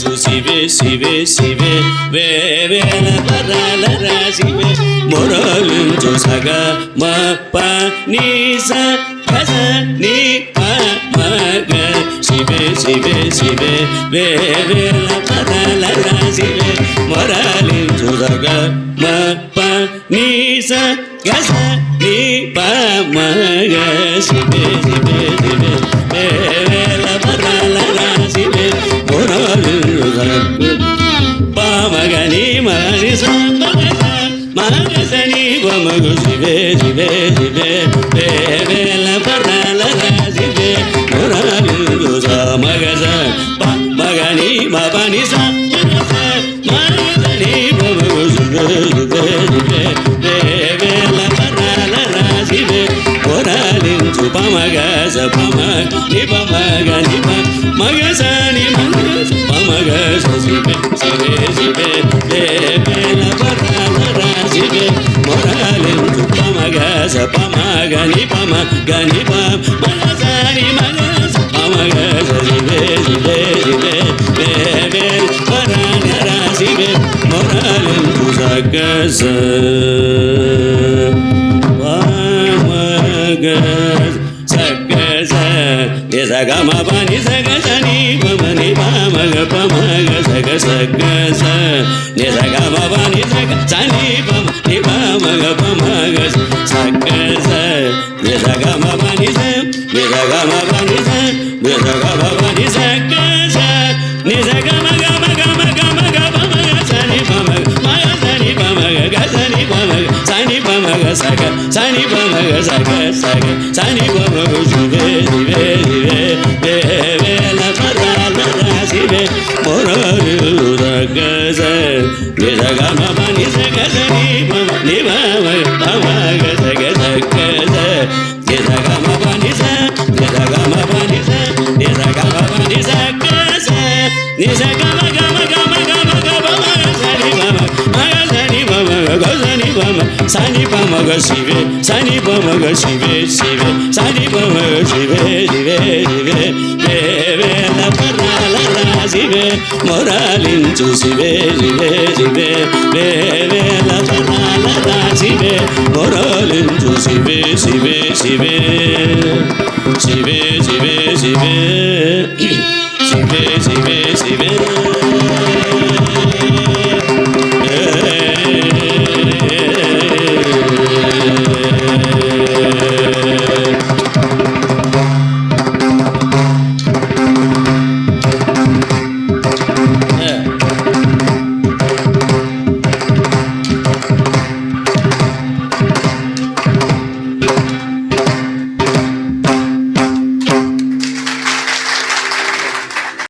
మొరాలించు శివే శివే శివే వేవేల పరాల శివే మొరాలించు సగ మ ప ని స గస ని ప మ గ శివే శివే శివే వేవేల పరాల శివే మొరాలించు సగ మ ప ని స గస ని ప మ గ శివే శివే శివే వేవేల పరాల శివే మొరాలించు సగ పామగని మని స మగసని వమగు శివే శివే శివే వేవేల పరాల శివే మొరాలించు స మగస మగని మపని స మగసని వమగు శివే శివే శివే వేవేల పరాల శివే మొరాలించు పమగస పమ నిపమగ నిప మగసని మగస పమగస శివే శివే శివే వేవేల పరాల శివే మొరాలించు పమగస పమగ నిపమ గని ప మగసని మగస పమగస శివే శివే శివే వేవేల పరాల శివే మొరాలించు సగస సగస నిసగమ పని సగసని పమని పమగ పమగ సగ సగస నిసగమ పని సగసని పమని పమగ పమగ సగస నిసగమ పని నిసగమ పని నిసగమ పని సగస నిసగమ గమ గమ గమ గమ సని పమగ మగ సని పమగ గసని పమగ సని పమగ సగ సని పమగ సగ సగ సని పమగ శివే శివే శివే వేవేల పరాల శివే మొరాలించు సగస నిసగమ పని సగసని పమ నిపమగ పమగ సగ సగస నిసగమ పని నిసగమ పని నిసగమ పని సగస నిసగమ గమ గమ గమ గమ సని పమ మగ సని పమగ గసని పమ సని పమగ శివే సని పమగ శివే శివే సని పమగ శివే శివే శివే వేవేల పరాల శివే మొరాలించు శివే శివే శివే వేవేల పరాల శివే మొరాలించు శివే శివే శివే శివే శివే శివే శివే శివే శివే